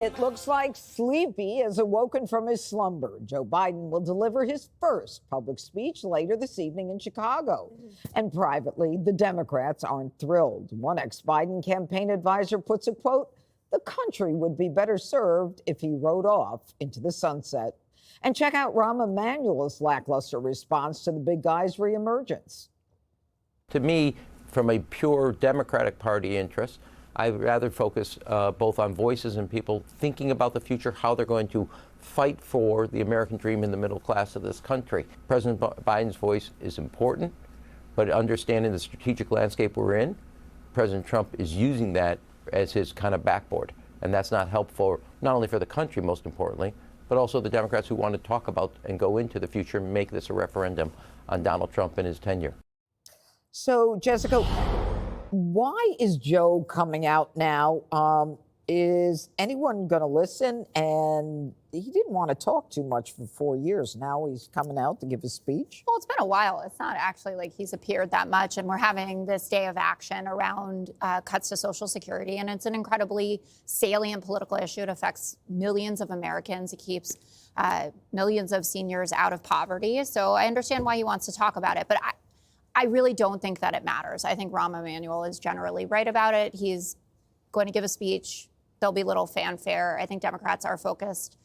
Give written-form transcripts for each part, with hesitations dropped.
It looks like Sleepy has awoken from his slumber. Joe Biden will deliver his first public speech later this evening in Chicago. And privately, the Democrats aren't thrilled. One ex-Biden campaign advisor puts a quote, "The country would be better served if he rode off into the sunset." And check out Rahm Emanuel's lackluster response to the big guy's reemergence. To me, from a pure Democratic Party interest, I'd rather focus both on voices and people thinking about the future, how they're going to fight for the American dream in the middle class of this country. President Biden's voice is important, but understanding the strategic landscape we're in, President Trump is using that as his kind of backboard. And that's not helpful, not only for the country, most importantly, but also the Democrats who want to talk about and go into the future and make this a referendum on Donald Trump and his tenure. So, Jessica, why is Joe coming out now? Is anyone going to listen? And he didn't want to talk too much for 4 years. Now he's coming out to give a speech. Well, it's been a while. It's not actually like he's appeared that much. And we're having this day of action around cuts to Social Security. And it's an incredibly salient political issue. It affects millions of Americans. It keeps millions of seniors out of poverty. So I understand why he wants to talk about it. But I really don't think that it matters. I think Rahm Emanuel is generally right about it. He's going to give a speech. There'll be little fanfare. I think Democrats are focused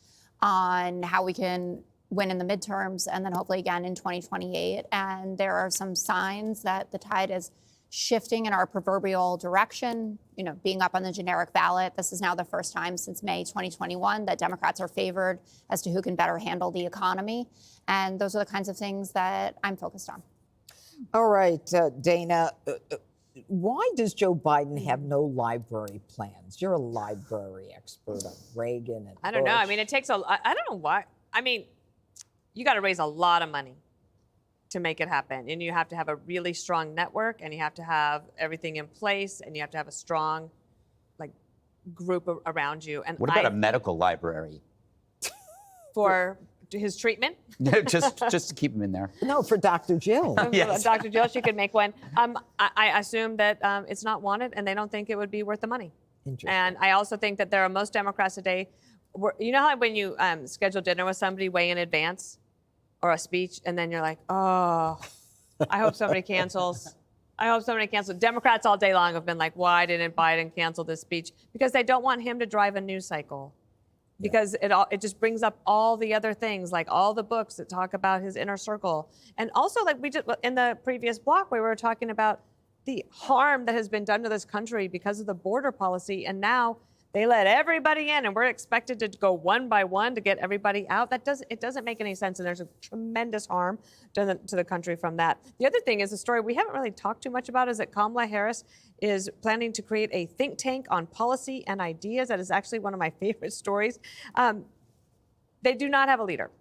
on how we can win in the midterms and then hopefully again in 2028. And there are some signs that the tide is shifting in our proverbial direction, being up on the generic ballot. This is now the first time since May 2021 that Democrats are favored as to who can better handle the economy. And those are the kinds of things that I'm focused on. All right, Dana, why does Joe Biden have no library plans? You're a library expert on Reagan and I don't know. Bush. I mean, it takes I don't know why. I mean, you got to raise a lot of money to make it happen. And you have to have a really strong network, and you have to have everything in place, and you have to have a strong, group around you. And what about a medical library? For his treatment? just to keep him in there. No, for Dr. Jill. Yes. Dr. Jill, she could make one. I assume that it's not wanted, and they don't think it would be worth the money. Interesting. And I also think that there are most Democrats today, you know how when you schedule dinner with somebody way in advance or a speech, and then you're like, oh, I hope somebody cancels. I hope somebody cancels. Democrats all day long have been like, why didn't Biden cancel this speech? Because they don't want him to drive a news cycle. Because it just brings up all the other things, like all the books that talk about his inner circle. And also, like we did in the previous block, we were talking about the harm that has been done to this country because of the border policy. And now they let everybody in, and we're expected to go one by one to get everybody out. It doesn't make any sense, and there's a tremendous harm to the country from that. The other thing is a story we haven't really talked too much about is that Kamala Harris is planning to create a think tank on policy and ideas. That is actually one of my favorite stories. They do not have a leader.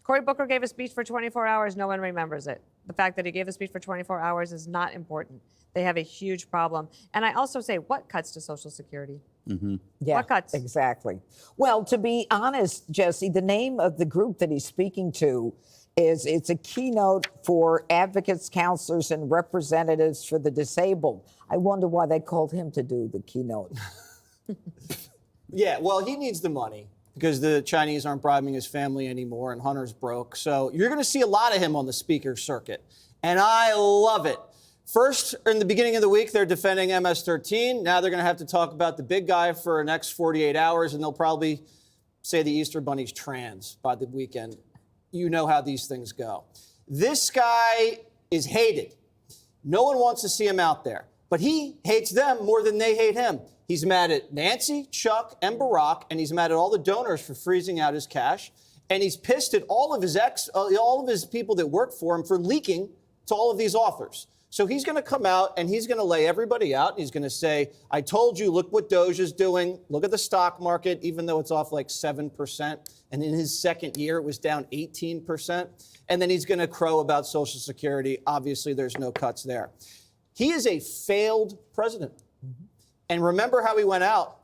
Cory Booker gave a speech for 24 hours. No one remembers it. The fact that he gave a speech for 24 hours is not important. They have a huge problem. And I also say, what cuts to Social Security? Mm-hmm. Yeah, what cuts? Exactly. Well, to be honest, Jesse, the name of the group that he's speaking to it's a keynote for advocates, counselors, and representatives for the disabled. I wonder why they called him to do the keynote. Yeah, well, he needs the money because the Chinese aren't bribing his family anymore and Hunter's broke. So you're going to see a lot of him on the speaker circuit. And I love it. First, in the beginning of the week, they're defending MS-13. Now they're going to have to talk about the big guy for the next 48 hours, and they'll probably say the Easter Bunny's trans by the weekend. You know how these things go. This guy is hated. No one wants to see him out there. But he hates them more than they hate him. He's mad at Nancy, Chuck, and Barack, and he's mad at all the donors for freezing out his cash. And he's pissed at all of his people that work for him for leaking to all of these authors. So he's going to come out and he's going to lay everybody out. He's going to say, I told you, look what Doge is doing. Look at the stock market, even though it's off like 7%. And in his second year, it was down 18%. And then he's going to crow about Social Security. Obviously, there's no cuts there. He is a failed president. Mm-hmm. And remember how he went out.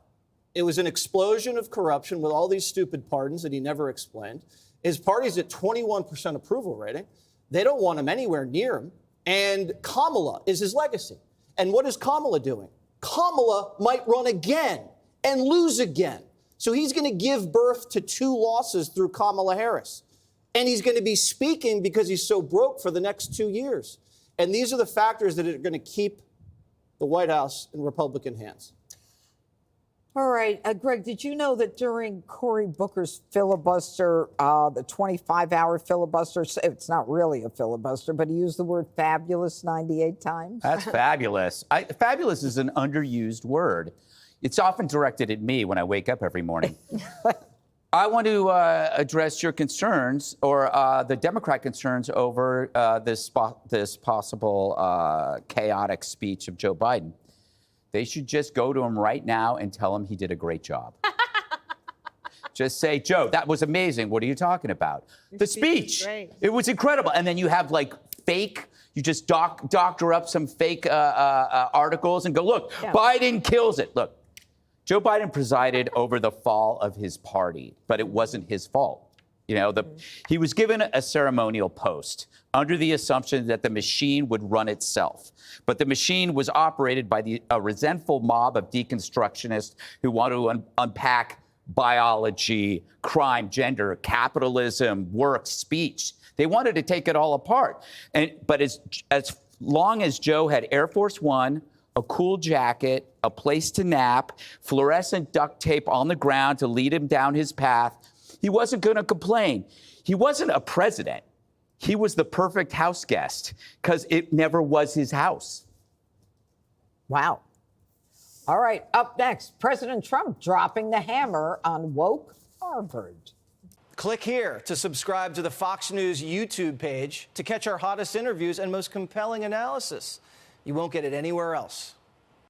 It was an explosion of corruption with all these stupid pardons that he never explained. His party's at 21% approval rating. They don't want him anywhere near him. And Kamala is his legacy. And what is Kamala doing? Kamala might run again and lose again. So he's going to give birth to 2 losses through Kamala Harris. And he's going to be speaking because he's so broke for the next 2 years. And these are the factors that are going to keep the White House in Republican hands. All right, Greg, did you know that during Cory Booker's filibuster, the 25-hour filibuster, it's not really a filibuster, but he used the word fabulous 98 times? That's fabulous. Fabulous is an underused word. It's often directed at me when I wake up every morning. I want to address your concerns, or the Democrat concerns, over this possible chaotic speech of Joe Biden. They should just go to him right now and tell him he did a great job. Just say, Joe, that was amazing. What are you talking about? The speech. It was incredible. And then you have like fake, you just doctor up some fake articles and go, look, yeah. Biden kills it. Look, Joe Biden presided over the fall of his party, but it wasn't his fault. You know, he was given a ceremonial post under the assumption that the machine would run itself. But the machine was operated by a resentful mob of deconstructionists who want to unpack biology, crime, gender, capitalism, work, speech. They wanted to take it all apart. But as long as Joe had Air Force One, a cool jacket, a place to nap, fluorescent duct tape on the ground to lead him down his path, he wasn't going to complain. He wasn't a president. He was the perfect house guest because it never was his house. Wow. All right, up next, President Trump dropping the hammer on woke Harvard. Click here to subscribe to the Fox News YouTube page to catch our hottest interviews and most compelling analysis. You won't get it anywhere else.